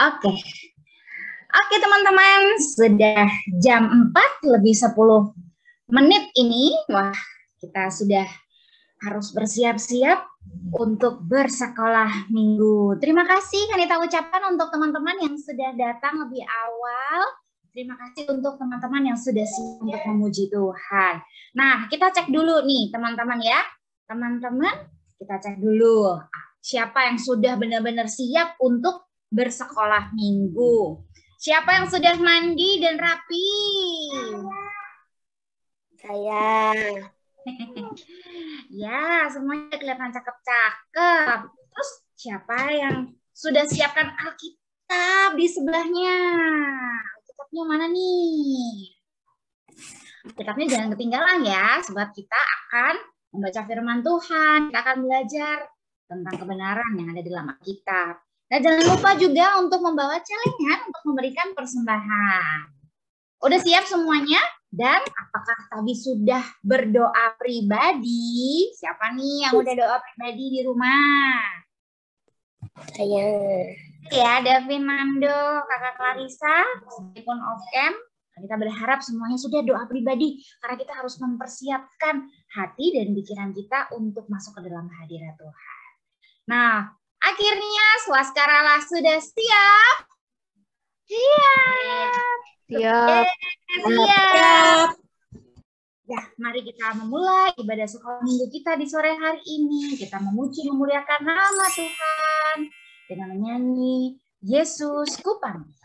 Oke. Oke teman-teman, sudah jam 4 lebih 10 menit ini. Wah, kita sudah harus bersiap-siap untuk bersekolah minggu. Terima kasih Kanita ucapkan untuk teman-teman yang sudah datang lebih awal. Terima kasih untuk teman-teman yang sudah siap untuk memuji Tuhan. Nah, kita cek dulu nih teman-teman ya. Teman-teman, kita cek dulu siapa yang sudah benar-benar siap untuk bersekolah minggu. Siapa yang sudah mandi dan rapi? Saya. Ya, semuanya kelihatan cakep-cakep. Terus siapa yang sudah siapkan Alkitab di sebelahnya? Alkitabnya mana nih? Alkitabnya jangan ketinggalan ya, sebab kita akan membaca firman Tuhan. Kita akan belajar tentang kebenaran yang ada di dalam Alkitab. Nah, jangan lupa juga untuk membawa celengan untuk memberikan persembahan. Udah siap semuanya? Dan apakah tadi sudah berdoa pribadi? Siapa nih yang udah doa pribadi di rumah? Saya. Ya, Davin Mando, Kakak Clarissa, Stephen of Cam. Kita berharap semuanya sudah doa pribadi karena kita harus mempersiapkan hati dan pikiran kita untuk masuk ke dalam hadirat Tuhan. Nah, akhirnya Swaskarala sudah siap? Siap. Siap. Siap. Ya, mari kita memulai ibadah sekolah minggu kita di sore hari ini. Kita memuji memuliakan nama Tuhan dengan menyanyi Yesus Kupanggil.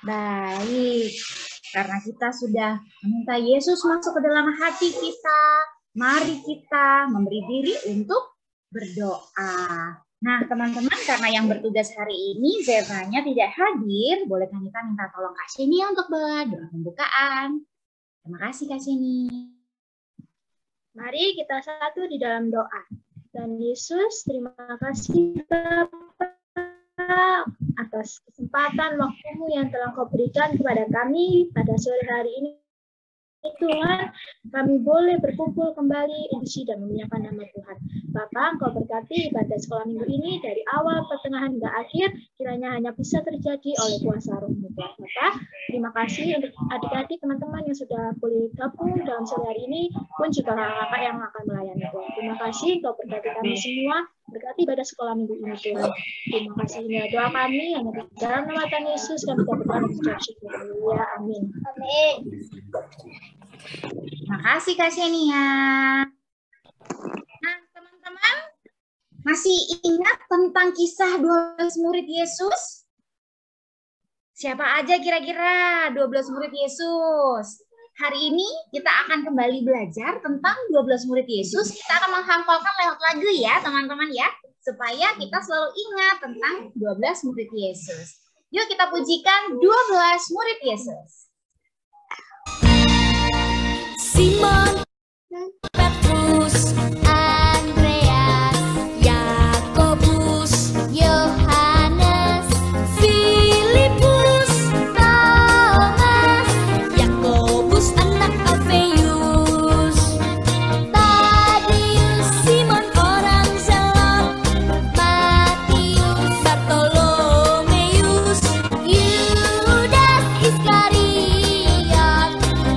Baik, karena kita sudah meminta Yesus masuk ke dalam hati kita, mari kita memberi diri untuk berdoa. Nah, teman-teman, karena yang bertugas hari ini Zevanya tidak hadir, boleh kan kita minta tolong Kak Sheni untuk doa pembukaan. Terima kasih Kak Sheni. Mari kita satu di dalam doa. Dan Yesus, terima kasih Bapak atas kesempatan waktumu yang telah Kau berikan kepada kami pada sore hari ini. Tuhan, kami boleh berkumpul kembali puji dan memuliakan nama Tuhan. Bapak, Engkau berkati ibadah sekolah minggu ini dari awal, pertengahan hingga akhir, kiranya hanya bisa terjadi oleh kuasa Roh-Mu. Bapak, terima kasih untuk adik-adik teman-teman yang sudah boleh gabung dalam sore hari ini, pun juga kakak-kakak yang akan melayani Tuhan. Terima kasih, Engkau berkati kami semua, berkati ibadah sekolah minggu ini Tuhan. Terima kasih, ini doa kami, hanya di dalam nama Tuhan Yesus, kami berdoa dan mengucap syukur. Haleluya, amin. Amin. Terima kasih Kak Shenia. Nah, teman-teman, masih ingat tentang kisah 12 murid Yesus? Siapa aja kira-kira 12 murid Yesus? Hari ini kita akan kembali belajar tentang 12 murid Yesus. Kita akan menghafalkan lewat lagu ya, teman-teman ya. Supaya kita selalu ingat tentang 12 murid Yesus. Yuk kita pujikan 12 murid Yesus. Simon, Petrus, Andreas, Yakobus, Yohanes, Filipus, Thomas, Yakobus anak Alfeus, Tadius, Simon orang Zelot, Matius, Bartolomeus, Yudas Iskariot,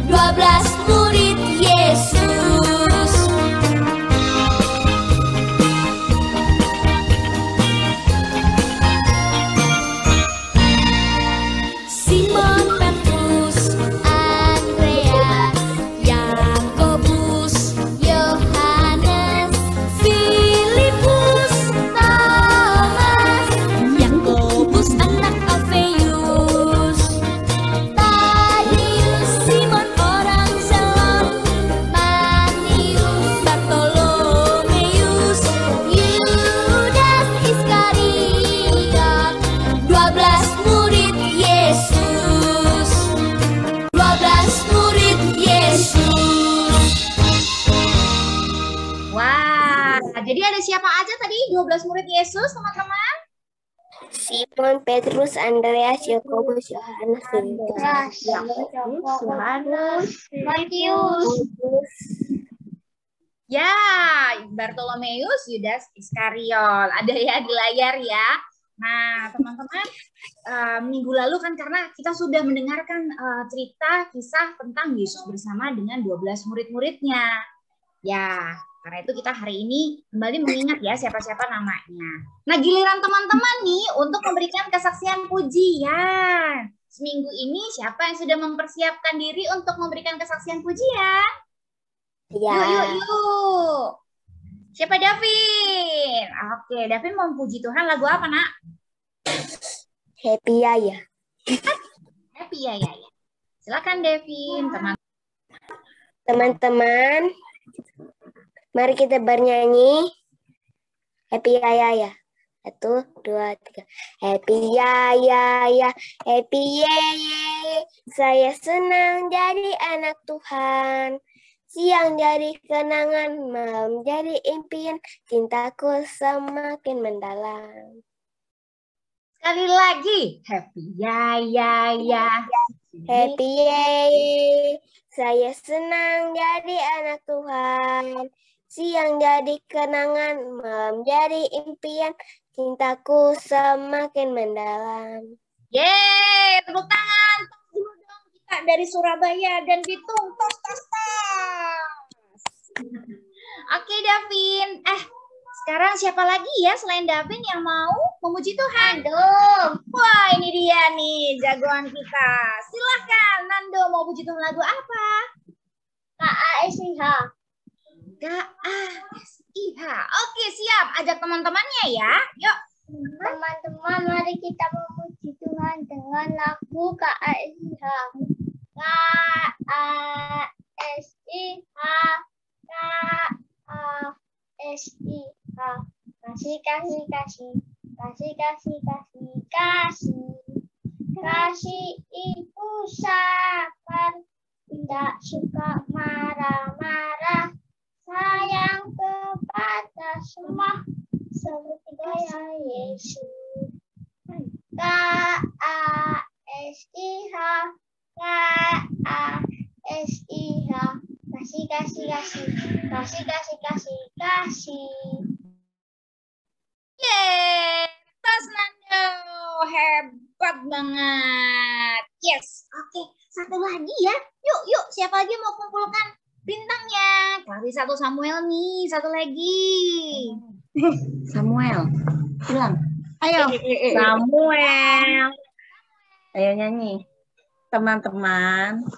12 murid Yesus. Simon Petrus, Andreas, Yakobus, Yohanes, Filipus, Thomas, Yakobus anak Alfeus, Tadius, Simon orang Zelot, Matius, Bartolomeus, Yudas Iskariot, 12 murid Yesus. 12 murid Yesus. Wah, jadi ada siapa aja tadi 12 murid Yesus, teman-teman? Simon, Petrus, Andreas, Yakobus, Yohanes, Filipus. Yohanes, Matius. Ya, Bartolomeus, Yudas Iskariot. Ada ya di layar ya. Nah, teman-teman, minggu lalu kan karena kita sudah mendengarkan cerita kisah tentang Yesus bersama dengan 12 murid-muridnya. Ya, karena itu kita hari ini kembali mengingat ya siapa-siapa namanya. Nah, giliran teman-teman nih untuk memberikan kesaksian pujian. Seminggu ini siapa yang sudah mempersiapkan diri untuk memberikan kesaksian pujian? Ya. Yuk. Siapa Davin? Oke, Davin mau puji Tuhan lagu apa, Nak? Happy ya. Happy ya. Silakan Davin, Teman-teman, mari kita bernyanyi Happy ya. 1, 2, 3. Happy ya, happy ye. Saya senang jadi anak Tuhan. Siang jadi kenangan, malam jadi impian. Cintaku semakin mendalam. sekali lagi. Happy ya. Happy ye. Saya senang jadi anak Tuhan. Siang jadi kenangan, malam jadi impian. Cintaku semakin mendalam. Yeay, tepuk tangan. Tos dulu dong kita dari Surabaya dan Bitung. Tos. Oke, Davin. Sekarang siapa lagi ya selain Davin yang mau memuji Tuhan? Nando. Wah, ini dia nih jagoan kita. Silahkan, Nando mau puji Tuhan lagu apa? KASIH. KASIH. Oke, siap. Ajak teman-temannya ya. Yuk. Teman-teman, mari kita memuji Tuhan dengan lagu KASIH. KASIH. KASIH. Kasih, kasih, kasih. Kasih, kasih, kasih, kasih. Kasih itu sabar, tidak suka marah-marah. Sayang kepada semua, seperti gaya Yesus. K-A-S-I-H, K-A-S-I-H. Kasih, kasih, kasih. Kasih, kasih, kasih, kasih. Yeay, tos Nando, hebat banget. Yes, oke, satu lagi ya. Yuk, siapa lagi mau kumpulkan bintangnya? Kali 1 Samuel nih, satu lagi. Samuel, bilang. Ayo, Samuel. Ayo nyanyi. Teman-teman.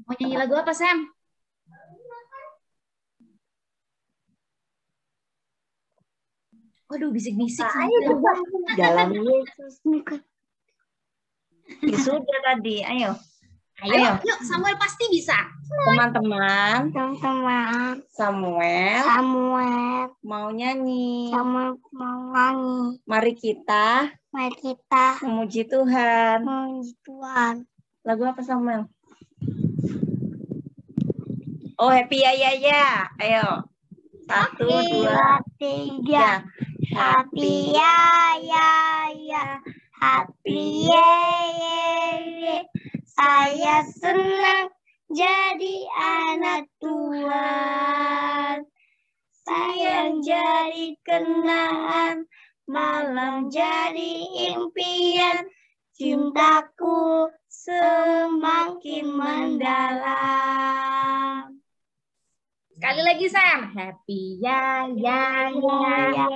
Mau nyanyi lagu apa, Sam? Waduh, bisik-bisik. Ayo, jalan Yesus. Ya sudah tadi, ayo. Ayo, yuk, Samuel pasti bisa. Teman-teman, Teman-teman, Samuel Samuel, mau nyanyi. Samuel mau nyanyi. Mari kita Mari kita memuji Tuhan. memuji Tuhan. Lagu apa Samuel? Oh, Happy ya ya ya. Ayo. 1, 2, 3. Happy ya ya ya. Happy ye ye ye. Saya senang jadi anak Tuhan. Sayang jadi kenangan, malam jadi impian. Cintaku semakin mendalam. Sekali lagi, Sam. Happy ya ya ya.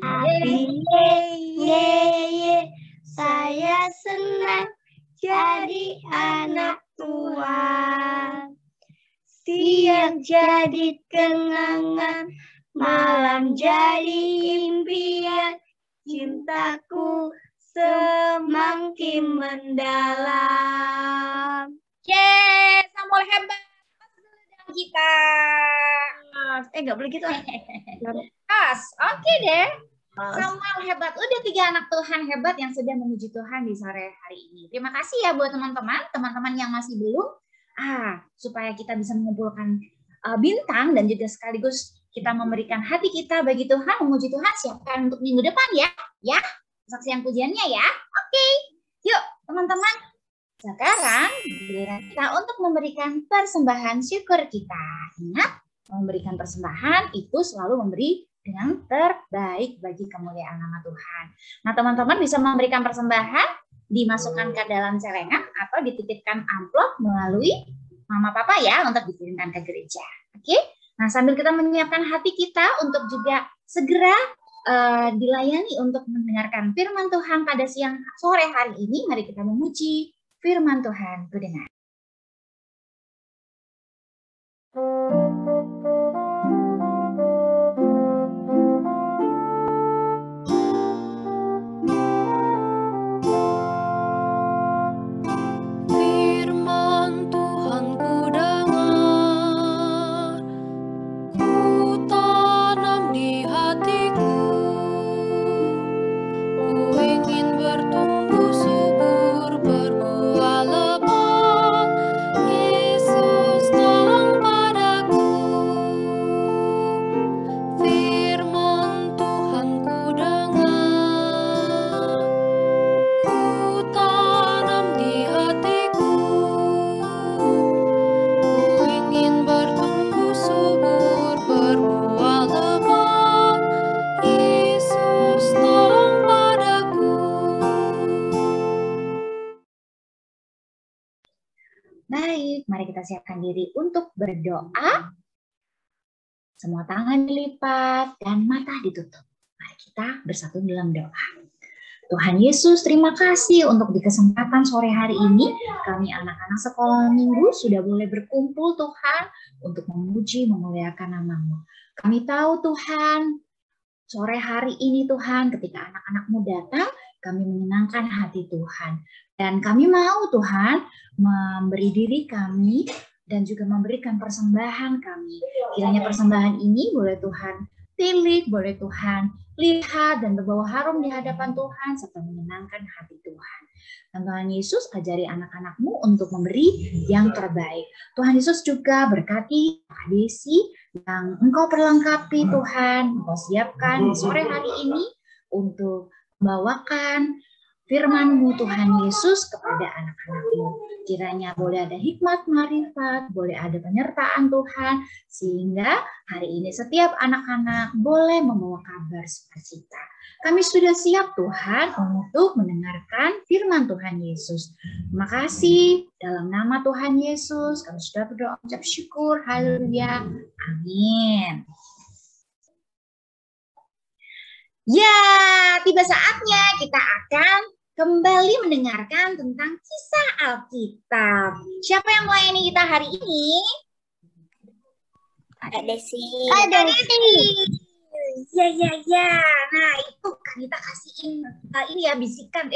Happy ye ye ye. Saya senang jadi anak Tuhan. Siang jadi kenangan, malam jadi impian. Cintaku semakin mendalam. Yeay, Samuel hebat. Kita. nggak boleh gitu. As, oke deh. Samuel hebat. Udah 3 anak Tuhan hebat yang sudah memuji Tuhan di sore hari ini. Terima kasih ya buat teman-teman yang masih belum. Supaya kita bisa mengumpulkan bintang dan juga sekaligus kita memberikan hati kita bagi Tuhan, memuji Tuhan. Siapkan untuk minggu depan ya. Ya, saksian pujiannya ya. Oke. Yuk, teman-teman. Sekarang giliran kita untuk memberikan persembahan syukur kita. Ingat, memberikan persembahan itu selalu memberi dengan terbaik bagi kemuliaan nama Tuhan. Nah, teman-teman bisa memberikan persembahan, dimasukkan ke dalam celengan atau dititipkan amplop melalui mama papa ya untuk dikirimkan ke gereja. Oke? Nah, sambil kita menyiapkan hati kita untuk juga segera dilayani untuk mendengarkan firman Tuhan pada sore hari ini, mari kita memuji firman Tuhan. Ku dengar. Baik, mari kita siapkan diri untuk berdoa. Semua tangan dilipat dan mata ditutup. Mari kita bersatu dalam doa. Tuhan Yesus, terima kasih untuk di kesempatan sore hari ini. Kami anak-anak sekolah minggu sudah boleh berkumpul Tuhan untuk memuji, memuliakan nama-Mu. Kami tahu Tuhan, sore hari ini Tuhan ketika anak-anak-Mu datang, kami menyenangkan hati Tuhan. Dan kami mau Tuhan memberi diri kami dan juga memberikan persembahan kami. Kiranya persembahan ini boleh Tuhan tilik boleh Tuhan lihat dan berbawa harum di hadapan Tuhan serta menyenangkan hati Tuhan. Dan Tuhan Yesus ajari anak-anakmu untuk memberi yang terbaik. Tuhan Yesus juga berkati Kak Desi yang engkau perlengkapi Tuhan, engkau siapkan di sore hari ini untuk membawakan firman-Mu Tuhan Yesus kepada anak-anak-Mu. Kiranya boleh ada hikmat marifat, boleh ada penyertaan Tuhan, sehingga hari ini setiap anak-anak boleh membawa kabar sukacita. Kami sudah siap Tuhan untuk mendengarkan firman Tuhan Yesus. Terima kasih dalam nama Tuhan Yesus. Kami sudah berdoa ucap syukur. Haleluya. Amin. Ya, tiba saatnya kita akan kembali mendengarkan tentang kisah Alkitab. Siapa yang melayani kita hari ini? Kak Desi. Ada Desi. Ya. Nah, itu Kanita kasihin ini ya bisikan.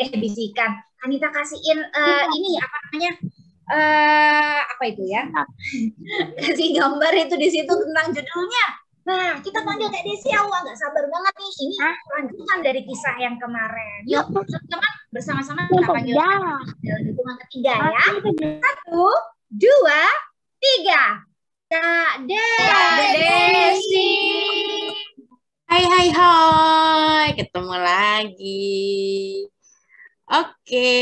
Kanita kasihin ini apa namanya? Apa itu ya? Kasih gambar itu di situ tentang judulnya. Nah, kita panggil Kak Desi, aku agak sabar banget nih. Ini lanjutan dari kisah yang kemarin. Yuk, teman-teman bersama-sama kita panggil dalam hitungan ketiga ya. 1, 2, 3. Kak Desi. Hai, ketemu lagi. Oke,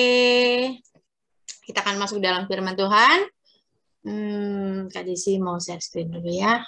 kita akan masuk dalam firman Tuhan. Kak Desi mau share screen dulu ya.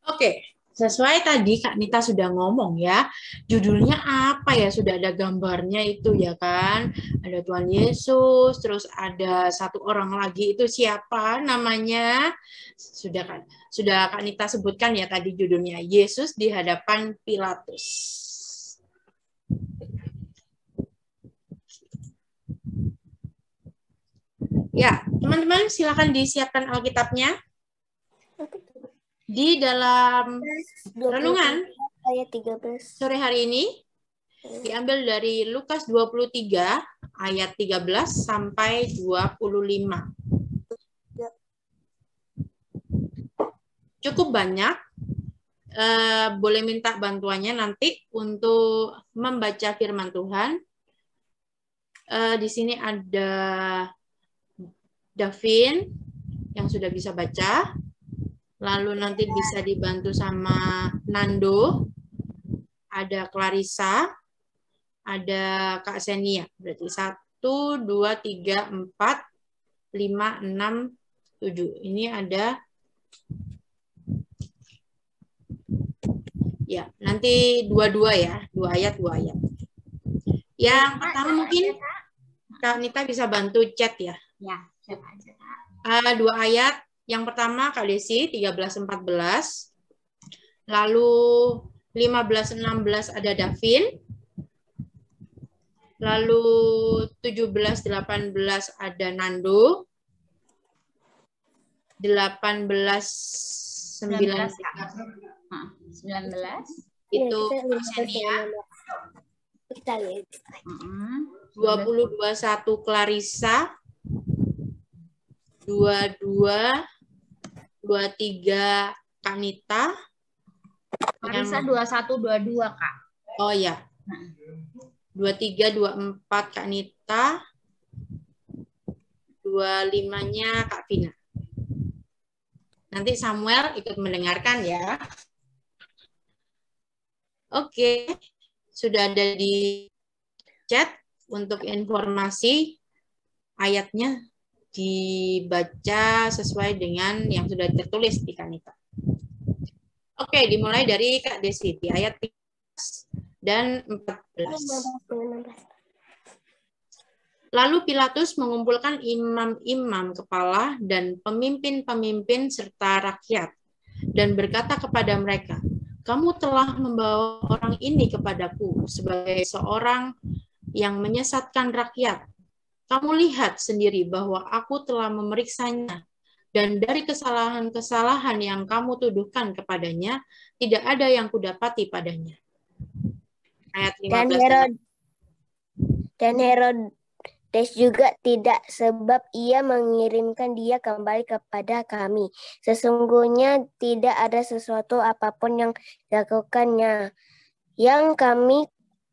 Oke, sesuai tadi Kak Nita sudah ngomong ya, judulnya apa ya, sudah ada gambarnya itu ya kan, ada Tuhan Yesus, terus ada satu orang lagi itu siapa namanya, sudah Kak Nita sebutkan ya tadi judulnya, Yesus di hadapan Pilatus. Ya, teman-teman silakan disiapkan Alkitabnya. Di dalam renungan ayat 13 sore hari ini diambil dari Lukas 23 ayat 13 sampai 25. Cukup banyak, boleh minta bantuannya nanti untuk membaca firman Tuhan. Di sini ada Davin yang sudah bisa baca. Lalu nanti bisa dibantu sama Nando, ada Clarissa, ada Kak Senia. Berarti 1, 2, 3, 4, 5, 6, 7. Ini ada, ya nanti 2 ya, 2 ayat. Yang pertama mungkin Kak Nita bisa bantu chat ya. Ya, chat aja Kak. 2 ayat. Yang pertama Kak Desi 13-14, lalu 15-16 ada Davin, lalu 17-18 ada Nando, 18-19 itu Senia, 20-21 Clarissa, 23 Kanita. Clarissa 21-22 Kak. Oh ya. 23-24 Kak Nita. 25-nya Kak Vina. Nanti Samuel ikut mendengarkan ya. Oke. Sudah ada di chat untuk informasi ayatnya dibaca sesuai dengan yang sudah tertulis di Kanita. Oke, dimulai dari Kak Desi di ayat 13 dan 14. Lalu Pilatus mengumpulkan imam-imam kepala dan pemimpin-pemimpin serta rakyat dan berkata kepada mereka, "Kamu telah membawa orang ini kepadaku sebagai seorang yang menyesatkan rakyat. Kamu lihat sendiri bahwa aku telah memeriksanya Dan dari kesalahan-kesalahan yang kamu tuduhkan kepadanya, tidak ada yang kudapati padanya. Ayat 15. Dan Herodes juga tidak, sebab ia mengirimkan dia kembali kepada kami. Sesungguhnya tidak ada sesuatu apapun yang dilakukannya.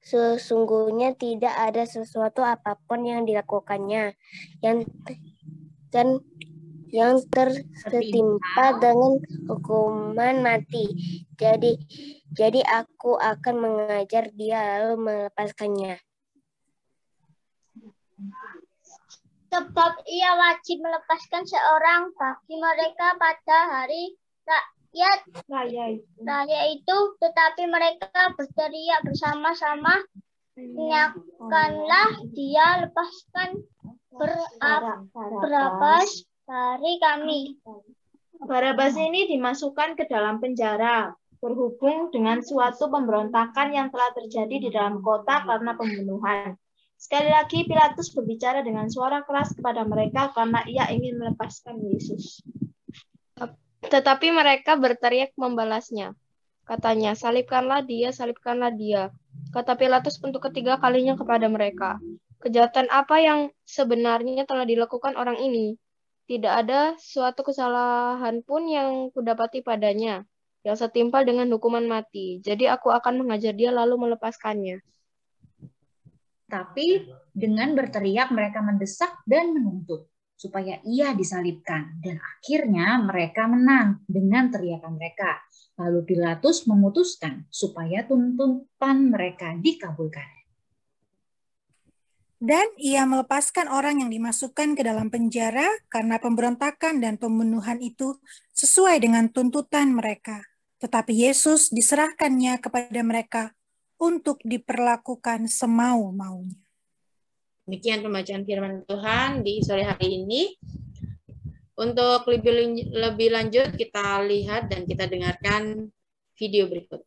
Sesungguhnya tidak ada sesuatu apapun yang dilakukannya yang tertimpa dengan hukuman mati. Jadi aku akan mengajar dia lalu melepaskannya. Sebab ia wajib melepaskan seorang bagi mereka pada hari raya itu, tetapi mereka berteriak bersama-sama, "Nyalakanlah dia, lepaskan Barabas dari kami." Barabas ini dimasukkan ke dalam penjara berhubung dengan suatu pemberontakan yang telah terjadi di dalam kota karena pembunuhan. Sekali lagi Pilatus berbicara dengan suara keras kepada mereka karena ia ingin melepaskan Yesus. Tetapi mereka berteriak membalasnya. Katanya, "Salibkanlah dia, salibkanlah dia." Kata Pilatus untuk ketiga kalinya kepada mereka, "Kejahatan apa yang sebenarnya telah dilakukan orang ini? Tidak ada suatu kesalahan pun yang kudapati padanya, yang setimpal dengan hukuman mati. Jadi aku akan mengajar dia lalu melepaskannya." Tapi dengan berteriak mereka mendesak dan menuntut supaya ia disalibkan. Dan akhirnya mereka menang dengan teriakan mereka. Lalu Pilatus memutuskan supaya tuntutan mereka dikabulkan. Dan ia melepaskan orang yang dimasukkan ke dalam penjara karena pemberontakan dan pembunuhan itu sesuai dengan tuntutan mereka. Tetapi Yesus diserahkannya kepada mereka untuk diperlakukan semau-maunya. Demikian pembacaan firman Tuhan di sore hari ini. Untuk lebih lanjut kita lihat dan kita dengarkan video berikut.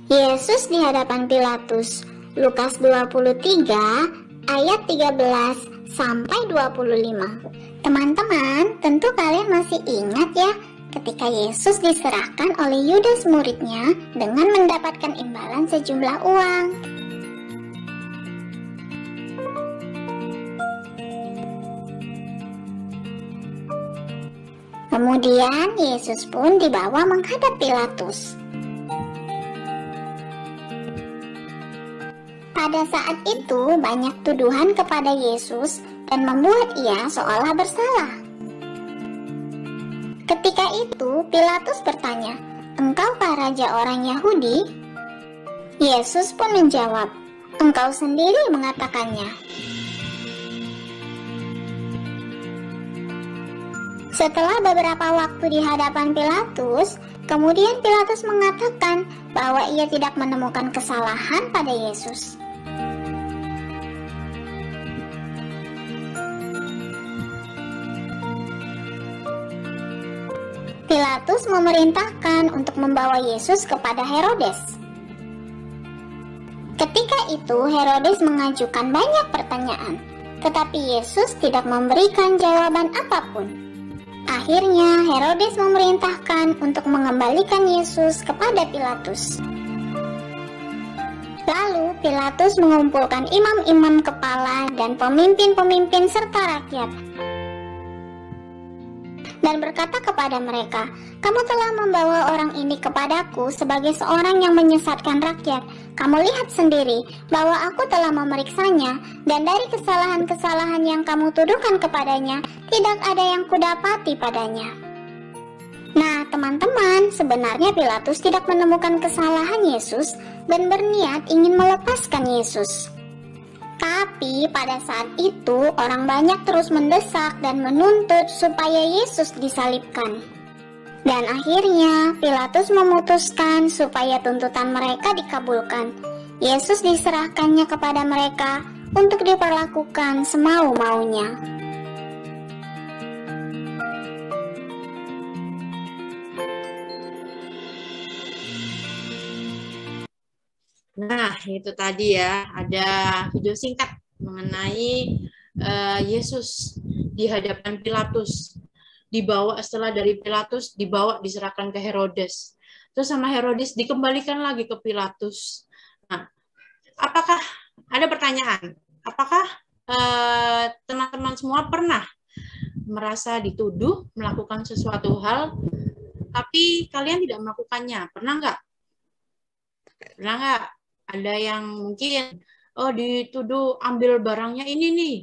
Yesus di hadapan Pilatus. Lukas 23 ayat 13 sampai 25. Teman-teman, tentu kalian masih ingat ya ketika Yesus diserahkan oleh Yudas muridnya dengan mendapatkan imbalan sejumlah uang. Kemudian Yesus pun dibawa menghadap Pilatus. Pada saat itu banyak tuduhan kepada Yesus dan membuat ia seolah bersalah. Ketika itu Pilatus bertanya, "Engkaukah raja orang Yahudi?" Yesus pun menjawab, "Engkau sendiri mengatakannya." Setelah beberapa waktu di hadapan Pilatus, kemudian Pilatus mengatakan bahwa ia tidak menemukan kesalahan pada Yesus. Pilatus memerintahkan untuk membawa Yesus kepada Herodes. Ketika itu Herodes mengajukan banyak pertanyaan, tetapi Yesus tidak memberikan jawaban apapun. Akhirnya Herodes memerintahkan untuk mengembalikan Yesus kepada Pilatus. Lalu Pilatus mengumpulkan imam-imam kepala dan pemimpin-pemimpin serta rakyat dan berkata kepada mereka, "Kamu telah membawa orang ini kepadaku sebagai seorang yang menyesatkan rakyat. Kamu lihat sendiri bahwa aku telah memeriksanya, dan dari kesalahan-kesalahan yang kamu tuduhkan kepadanya, tidak ada yang kudapati padanya." Nah, teman-teman, sebenarnya Pilatus tidak menemukan kesalahan Yesus dan berniat ingin melepaskan Yesus. Tapi pada saat itu orang banyak terus mendesak dan menuntut supaya Yesus disalibkan. Dan akhirnya Pilatus memutuskan supaya tuntutan mereka dikabulkan. Yesus diserahkannya kepada mereka untuk diperlakukan semau-maunya. Nah, itu tadi ya, ada video singkat mengenai Yesus di hadapan Pilatus. dibawa setelah dari Pilatus, dibawa diserahkan ke Herodes. Terus sama Herodes dikembalikan lagi ke Pilatus. Nah, apakah ada pertanyaan? Apakah teman-teman semua pernah merasa dituduh melakukan sesuatu hal, tapi kalian tidak melakukannya? Pernah nggak? Pernah nggak? Ada yang mungkin, dituduh ambil barangnya ini nih.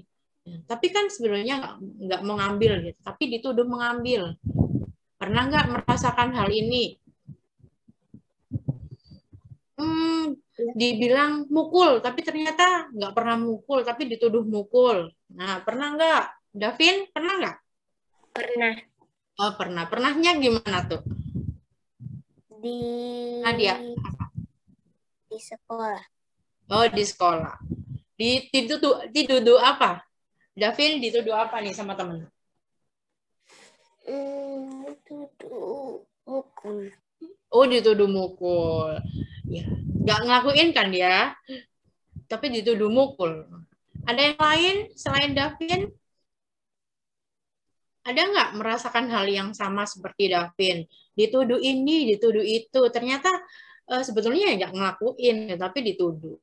Tapi kan sebenarnya nggak mengambil, gitu. Tapi dituduh mengambil. Pernah nggak merasakan hal ini? Dibilang mukul, tapi ternyata nggak pernah mukul, tapi dituduh mukul. Nah, pernah nggak? Davin, pernah nggak? Pernah. Oh, pernah. Pernahnya gimana tuh? Nadia. Di sekolah. Oh, di sekolah. Dituduh apa? Davin dituduh apa nih sama temen? Dituduh mukul. Oh, dituduh mukul. Ya, nggak ngelakuin kan ya? Tapi dituduh mukul. Ada yang lain selain Davin? Ada nggak merasakan hal yang sama seperti Davin? Dituduh ini, dituduh itu. Ternyata sebetulnya nggak ngelakuin, tapi dituduh.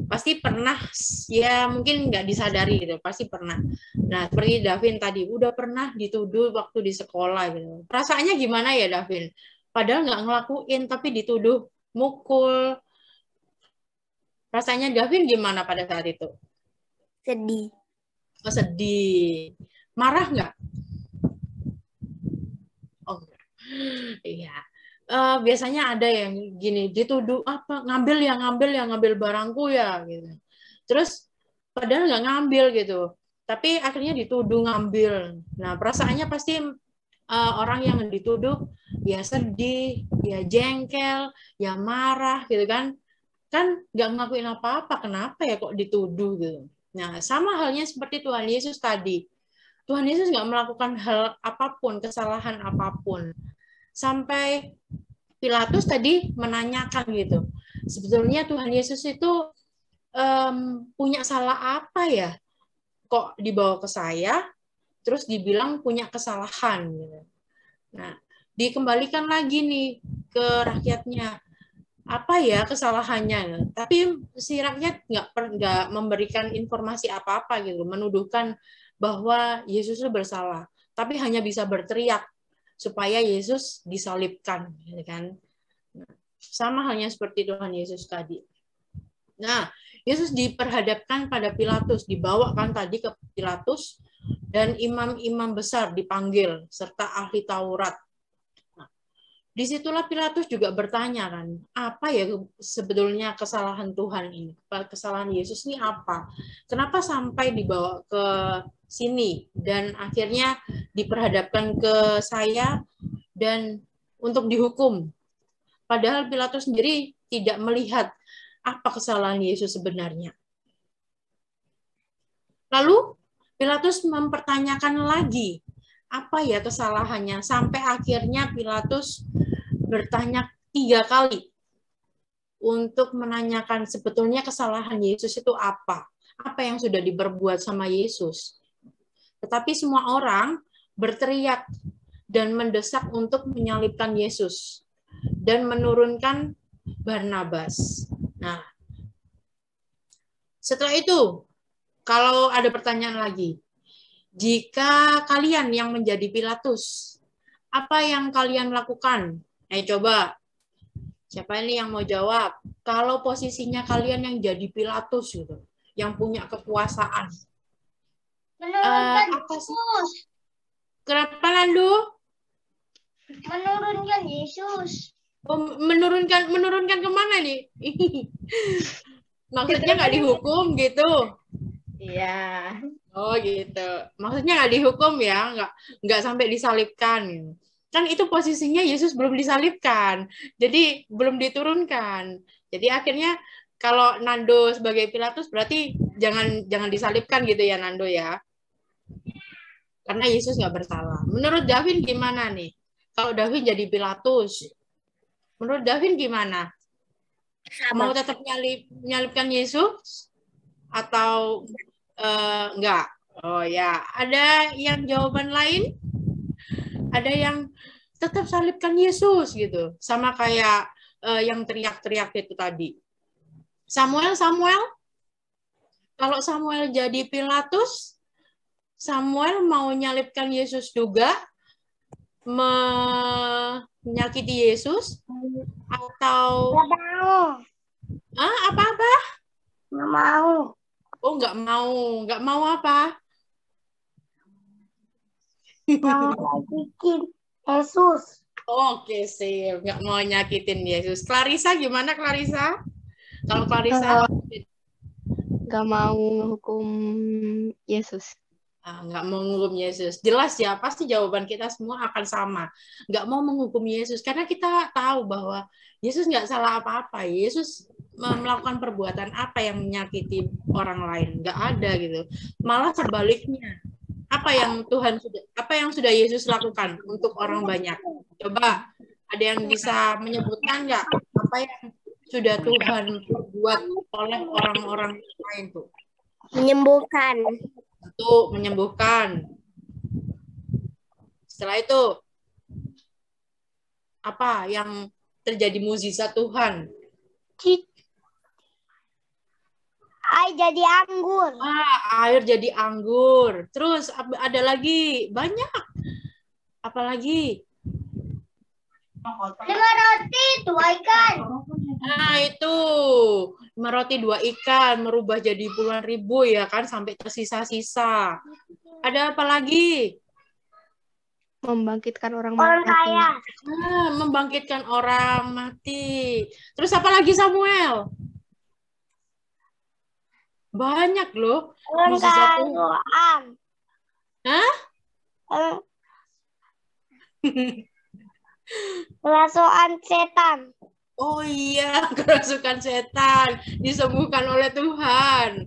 Pasti pernah, ya mungkin nggak disadari gitu, pasti pernah. Nah, seperti Davin tadi, udah pernah dituduh waktu di sekolah gitu. Perasaannya gimana ya Davin? Padahal nggak ngelakuin, tapi dituduh mukul. Rasanya Davin gimana pada saat itu? Sedih. Oh, sedih. Marah nggak? Oh, iya. Biasanya ada yang gini, dituduh apa, ngambil barangku ya gitu. Terus padahal nggak ngambil gitu, tapi akhirnya dituduh ngambil. Nah, perasaannya pasti orang yang dituduh ya sedih, ya jengkel, ya marah gitu kan nggak ngelakuin apa-apa, kenapa ya kok dituduh gitu. Nah, sama halnya seperti Tuhan Yesus tadi. Tuhan Yesus nggak melakukan hal apapun, kesalahan apapun. Sampai Pilatus tadi menanyakan gitu, sebetulnya Tuhan Yesus itu punya salah apa ya? Kok dibawa ke saya, terus dibilang punya kesalahan. Gitu. Nah, dikembalikan lagi nih ke rakyatnya. Apa ya kesalahannya? Tapi si rakyat nggak memberikan informasi apa-apa gitu, menuduhkan bahwa Yesus itu bersalah, tapi hanya bisa berteriak supaya Yesus disalibkan, gitu kan? Sama halnya seperti Tuhan Yesus tadi. Nah, Yesus diperhadapkan pada Pilatus, dibawakan tadi ke Pilatus, dan imam-imam besar dipanggil serta ahli Taurat. Nah, disitulah Pilatus juga bertanya kan, apa ya sebetulnya kesalahan Tuhan ini, kesalahan Yesus ini apa? Kenapa sampai dibawa ke sini dan akhirnya diperhadapkan ke saya dan untuk dihukum. Padahal Pilatus sendiri tidak melihat apa kesalahan Yesus sebenarnya. Lalu Pilatus mempertanyakan lagi apa ya kesalahannya sampai akhirnya Pilatus bertanya 3 kali untuk menanyakan sebetulnya kesalahan Yesus itu apa? Apa yang sudah diperbuat sama Yesus? Tetapi semua orang berteriak dan mendesak untuk menyalibkan Yesus dan menurunkan Barnabas. Nah, setelah itu, kalau ada pertanyaan lagi, jika kalian yang menjadi Pilatus, apa yang kalian lakukan? Coba, siapa ini yang mau jawab? Kalau posisinya kalian yang jadi Pilatus gitu, yang punya kekuasaan. Menurunkan Yesus. Kenapa, Landu? Menurunkan Yesus. Menurunkan kemana nih? Maksudnya nggak dihukum gitu? Iya. Oh gitu. Maksudnya nggak dihukum ya, nggak sampai disalibkan. Kan itu posisinya Yesus belum disalibkan, jadi belum diturunkan. Jadi akhirnya kalau Nando sebagai Pilatus berarti jangan disalibkan gitu ya Nando ya. Karena Yesus nggak bersalah. Menurut Davin gimana nih? Kalau Davin jadi Pilatus, menurut Davin gimana? Sama. Mau tetap menyalibkan Yesus atau enggak? Oh ya, ada yang jawaban lain? Ada yang tetap salibkan Yesus gitu, sama kayak yang teriak-teriak itu tadi. Samuel, kalau Samuel jadi Pilatus, Samuel mau nyalibkan Yesus juga, menyakiti Yesus, atau Nggak mau. apa-apa? Nggak mau. Oh, nggak mau apa? Mau nyakitin Yesus. Oke, sih, nggak mau nyakitin Yesus. Clarissa gimana, Clarissa? Kalau Clarissa Nggak mau menghukum Yesus. nggak mau menghukum Yesus. Jelas ya, pasti jawaban kita semua akan sama. Nggak mau menghukum Yesus, karena kita tahu bahwa Yesus nggak salah apa-apa. Yesus melakukan perbuatan apa yang menyakiti orang lain? Nggak ada gitu. Malah sebaliknya. Apa yang sudah Yesus lakukan untuk orang banyak? Coba ada yang bisa menyebutkan nggak apa yang sudah Tuhan buat oleh orang-orang lain tuh? Menyembuhkan. Untuk menyembuhkan. Setelah itu apa yang terjadi mukjizat Tuhan? Air jadi anggur. Air jadi anggur. Terus ada lagi banyak. Apalagi? 5 roti, 2 ikan. Nah, itu 5 roti 2 ikan merubah jadi puluhan ribu ya kan, sampai tersisa-sisa. Ada apa lagi? Membangkitkan orang Orang mati. kaya. Membangkitkan orang mati. Terus apa lagi, Samuel? Banyak loh. Mukjizat Tuhan. Hah? Kerasukan setan. Oh iya, kerasukan setan disembuhkan oleh Tuhan.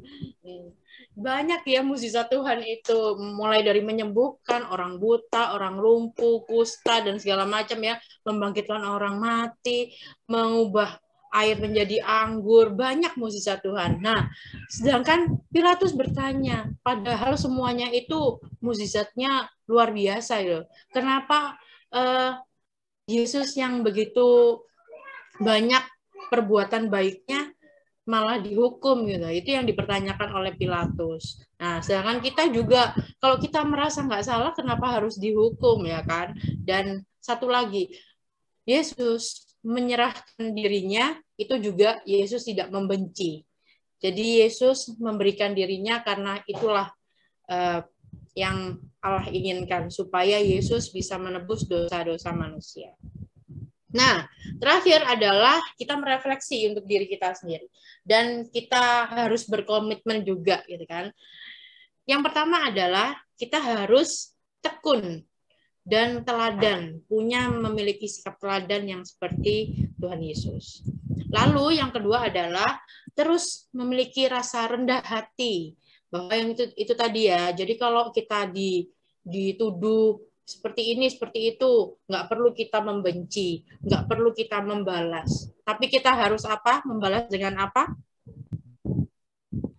Banyak ya mukjizat Tuhan itu, mulai dari menyembuhkan orang buta, orang lumpuh, kusta dan segala macam ya, membangkitkan orang mati, mengubah air menjadi anggur, banyak mukjizat Tuhan. Nah, sedangkan Pilatus bertanya, padahal semuanya itu mukjizatnya luar biasa ya. Kenapa Yesus yang begitu banyak perbuatan baiknya malah dihukum gitu? Itu yang dipertanyakan oleh Pilatus. Nah, sedangkan kita juga kalau kita merasa nggak salah, kenapa harus dihukum ya kan? Dan satu lagi, Yesus menyerahkan dirinya itu juga Yesus tidak membenci. Jadi Yesus memberikan dirinya karena itulah yang Allah inginkan, supaya Yesus bisa menebus dosa-dosa manusia. Nah, terakhir adalah kita merefleksi untuk diri kita sendiri. Dan kita harus berkomitmen juga, gitu kan. Yang pertama adalah kita harus tekun dan teladan, memiliki sikap teladan yang seperti Tuhan Yesus. Lalu yang kedua adalah terus memiliki rasa rendah hati, bahwa yang itu tadi ya. Jadi kalau kita dituduh seperti ini, seperti itu, nggak perlu kita membenci, nggak perlu kita membalas. Tapi kita harus apa? Membalas dengan apa?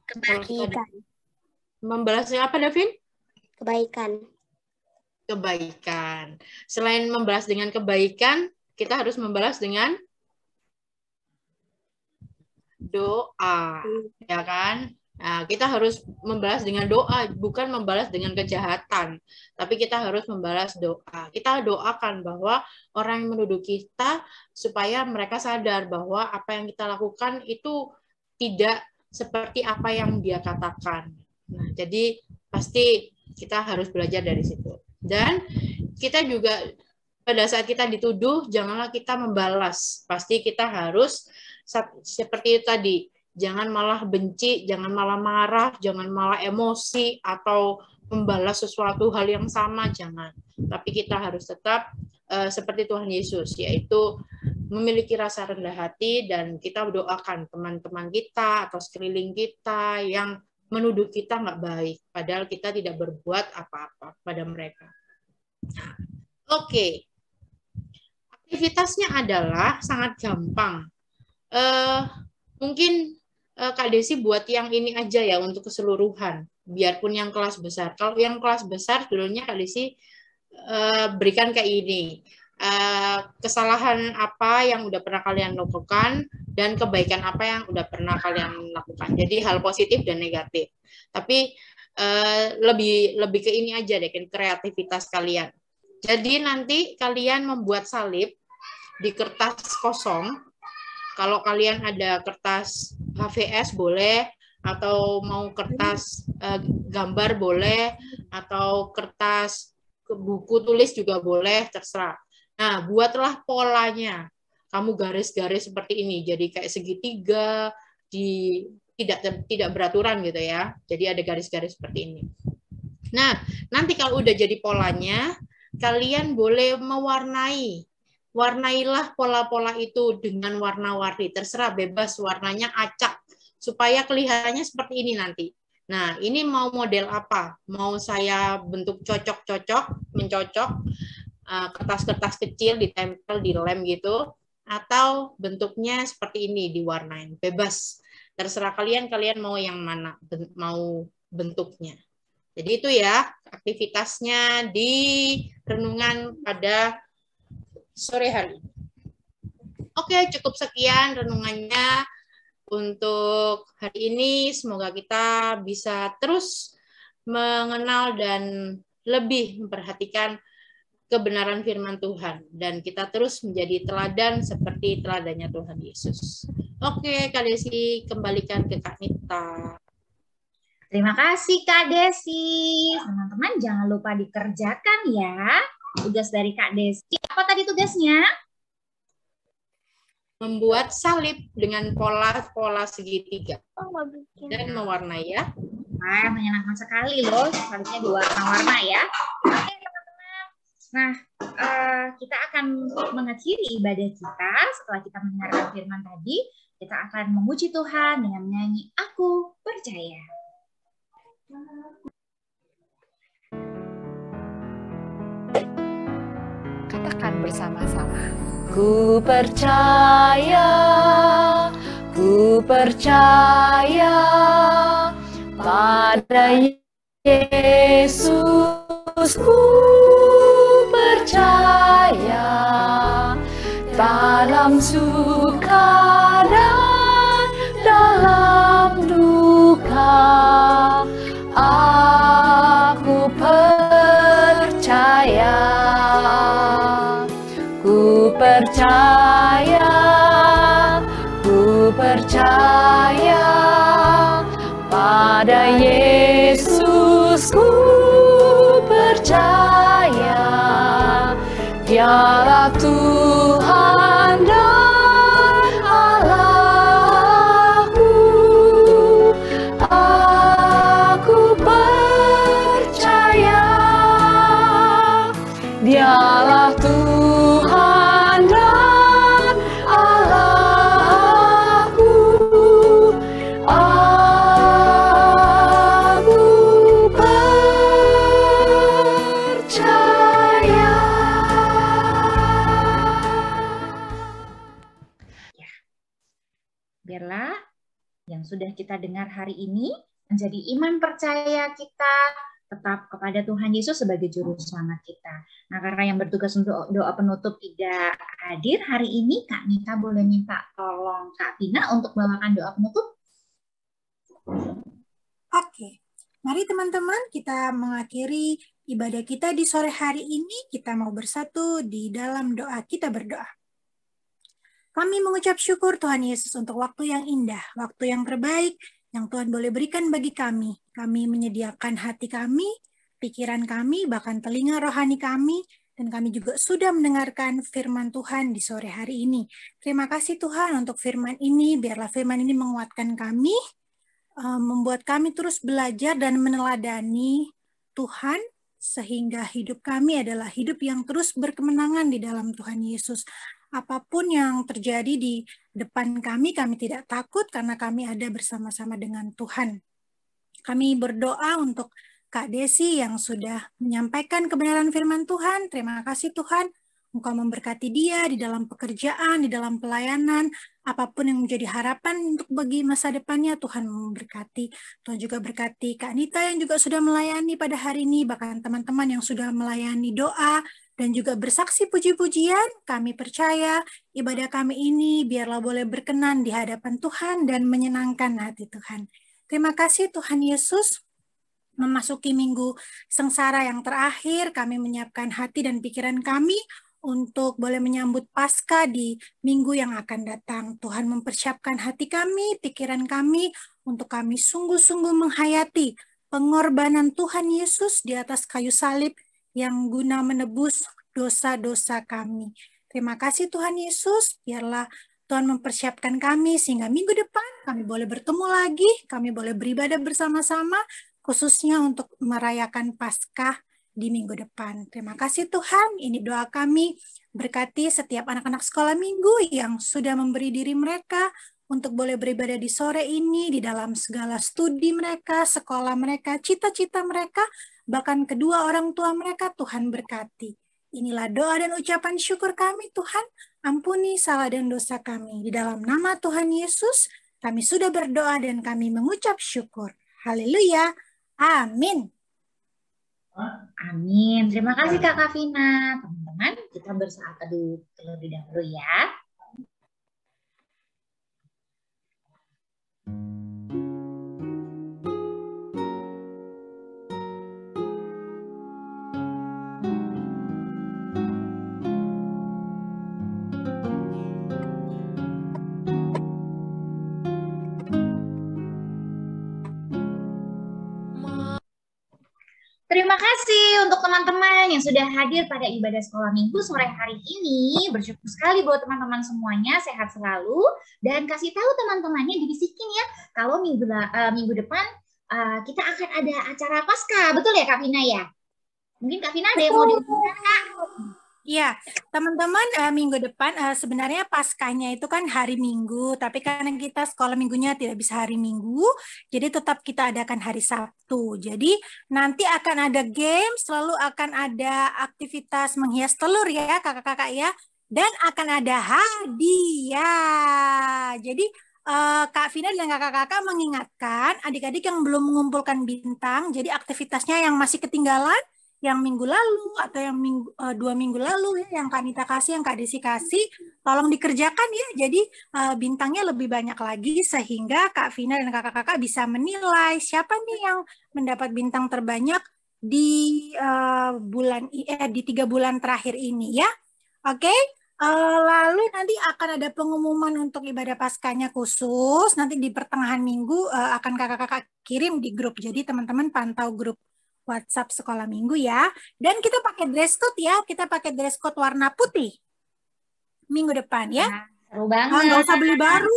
Kebaikan. Membalas dengan apa, Davin? Kebaikan. Kebaikan. Selain membalas dengan kebaikan, kita harus membalas dengan doa, ya kan? Nah, kita harus membalas dengan doa, bukan membalas dengan kejahatan, tapi kita harus membalas doa. Kita doakan bahwa orang yang menuduh kita supaya mereka sadar bahwa apa yang kita lakukan itu tidak seperti apa yang dia katakan. Nah, jadi pasti kita harus belajar dari situ. Dan kita juga pada saat kita dituduh, janganlah kita membalas. Pasti kita harus seperti itu tadi. Jangan malah benci, jangan malah marah, jangan malah emosi atau membalas sesuatu hal yang sama, jangan. Tapi kita harus tetap seperti Tuhan Yesus, yaitu memiliki rasa rendah hati, dan kita doakan teman-teman kita atau sekeliling kita yang menuduh kita nggak baik, padahal kita tidak berbuat apa-apa pada mereka. Nah, oke. Aktivitasnya adalah sangat gampang. Mungkin Kak Desi buat yang ini aja ya untuk keseluruhan, biarpun yang kelas besar. Kalau yang kelas besar dulunya Kak Desi berikan kayak ini. Kesalahan apa yang udah pernah kalian lakukan dan kebaikan apa yang udah pernah kalian lakukan. Jadi hal positif dan negatif. Tapi lebih ke ini aja deh, kreativitas kalian. Jadi nanti kalian membuat salib di kertas kosong. Kalau kalian ada kertas HVS boleh, atau mau kertas gambar boleh, atau kertas buku tulis juga boleh, terserah. Nah, buatlah polanya. Kamu garis-garis seperti ini, jadi kayak segitiga, tidak beraturan gitu ya. Jadi ada garis-garis seperti ini. Nah, nanti kalau udah jadi polanya, kalian boleh mewarnai. Warnailah pola-pola itu dengan warna-warni. Terserah, bebas, warnanya acak. Supaya kelihatannya seperti ini nanti. Nah, ini mau model apa? Mau saya bentuk cocok-cocok, mencocok, kertas-kertas kecil ditempel di lem gitu, atau bentuknya seperti ini diwarnain. Bebas. Terserah kalian mau yang mana, mau bentuknya. Jadi itu ya aktivitasnya di renungan pada sore hari. Oke, cukup sekian renungannya untuk hari ini. Semoga kita bisa terus mengenal dan lebih memperhatikan kebenaran firman Tuhan. Dan kita terus menjadi teladan seperti teladannya Tuhan Yesus. Oke, Kak Desi, kembalikan ke Kak Nita. Terima kasih Kak Desi. Teman-teman jangan lupa dikerjakan ya tugas dari Kak Desi. Apa tadi tugasnya? Membuat salib dengan pola-pola segitiga dan mewarnai ya. Wah, menyenangkan sekali loh, salibnya diwarna-warna ya. Oke teman-teman. Nah, kita akan mengakhiri ibadah kita setelah kita mendengarkan firman tadi. Kita akan memuji Tuhan dengan menyanyi Aku Percaya. Katakan bersama-sama. Ku percaya pada Yesus, ku percaya dalam suka dan dalam duka. Aku percaya, ku percaya pada Yesus, ku percaya Dialah Tuhan dan Allahku. Aku percaya Dialah Tuhan dan Allahku. Aku percaya. Biarlah yang sudah kita dengar hari ini menjadi iman percaya kita tetap kepada Tuhan Yesus sebagai juru selamat kita. Nah, karena yang bertugas untuk doa penutup tidak hadir hari ini, Kak Nita boleh minta tolong Kak Tina untuk bawakan doa penutup? Oke, mari teman-teman kita mengakhiri ibadah kita di sore hari ini. Kita mau bersatu di dalam doa. Kita berdoa. Kami mengucap syukur Tuhan Yesus untuk waktu yang indah, waktu yang terbaik yang Tuhan boleh berikan bagi kami. Kami menyediakan hati kami, pikiran kami, bahkan telinga rohani kami, dan kami juga sudah mendengarkan firman Tuhan di sore hari ini. Terima kasih Tuhan untuk firman ini, biarlah firman ini menguatkan kami, membuat kami terus belajar dan meneladani Tuhan, sehingga hidup kami adalah hidup yang terus berkemenangan di dalam Tuhan Yesus. Apapun yang terjadi di depan kami tidak takut karena kami ada bersama-sama dengan Tuhan. Kami berdoa untuk Kak Desi yang sudah menyampaikan kebenaran firman Tuhan. Terima kasih Tuhan Engkau memberkati dia di dalam pekerjaan, di dalam pelayanan, apapun yang menjadi harapan untuk bagi masa depannya, Tuhan memberkati. Tuhan juga berkati Kak Nita yang juga sudah melayani pada hari ini, bahkan teman-teman yang sudah melayani doa, dan juga bersaksi puji-pujian. Kami percaya ibadah kami ini biarlah boleh berkenan di hadapan Tuhan dan menyenangkan hati Tuhan. Terima kasih Tuhan Yesus. Memasuki minggu sengsara yang terakhir, kami menyiapkan hati dan pikiran kami untuk boleh menyambut Paskah di minggu yang akan datang. Tuhan mempersiapkan hati kami, pikiran kami, untuk kami sungguh-sungguh menghayati pengorbanan Tuhan Yesus di atas kayu salib yang guna menebus dosa-dosa kami. Terima kasih Tuhan Yesus, biarlah Tuhan mempersiapkan kami sehingga minggu depan kami boleh bertemu lagi, kami boleh beribadah bersama-sama, khususnya untuk merayakan Paskah di minggu depan. Terima kasih Tuhan, ini doa kami. Berkati setiap anak-anak sekolah minggu yang sudah memberi diri mereka untuk boleh beribadah di sore ini, di dalam segala studi mereka, sekolah mereka, cita-cita mereka, bahkan kedua orang tua mereka, Tuhan berkati. Inilah doa dan ucapan syukur kami Tuhan, ampuni salah dan dosa kami. Di dalam nama Tuhan Yesus, kami sudah berdoa dan kami mengucap syukur. Haleluya. Amin. Amin. Terima kasih Kak Kavina. Teman-teman, kita bersaat teduh terlebih dahulu ya. Terima kasih untuk teman-teman yang sudah hadir pada ibadah sekolah minggu sore hari ini. Bersyukur sekali buat teman-teman semuanya, sehat selalu. Dan kasih tahu teman-temannya, dibisikin ya, kalau minggu depan kita akan ada acara Paskah. Betul ya Kak Vina ya? Mungkin Kak Vina ada yang mau diumumkan Kak? Ya, teman-teman, minggu depan sebenarnya Paskahnya itu kan hari Minggu, tapi karena kita sekolah minggunya tidak bisa hari Minggu, jadi tetap kita adakan hari Sabtu. Jadi nanti akan ada game, selalu akan ada aktivitas menghias telur ya kakak-kakak ya, dan akan ada hadiah. Jadi Kak Vina dan kakak-kakak mengingatkan adik-adik yang belum mengumpulkan bintang, jadi aktivitasnya yang masih ketinggalan, yang minggu lalu atau yang 2 minggu lalu ya, yang Kak Nita kasih, yang Kak Desi kasih, tolong dikerjakan ya. Jadi bintangnya lebih banyak lagi sehingga Kak Vina dan kakak-kakak bisa menilai siapa nih yang mendapat bintang terbanyak di di 3 bulan terakhir ini ya. Oke. Lalu nanti akan ada pengumuman untuk ibadah Paskahnya khusus. Nanti di pertengahan minggu akan kakak-kakak kirim di grup. Jadi teman-teman pantau grup WhatsApp sekolah minggu ya. Dan kita pakai dress code ya. Kita pakai dress code warna putih minggu depan ya. Seru banget. Nggak usah beli baru.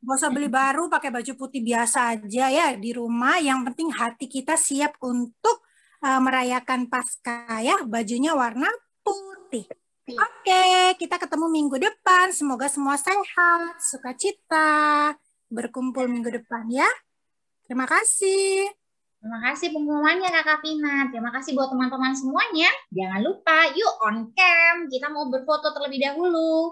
Nggak usah beli baru, pakai baju putih biasa aja ya di rumah. Yang penting hati kita siap untuk merayakan Paskah ya. Bajunya warna putih. Oke, kita ketemu minggu depan. Semoga semua sehat, sukacita, berkumpul minggu depan ya. Terima kasih. Terima kasih pengumumannya Kak Vina. Terima kasih buat teman-teman semuanya. Jangan lupa, yuk on cam. Kita mau berfoto terlebih dahulu.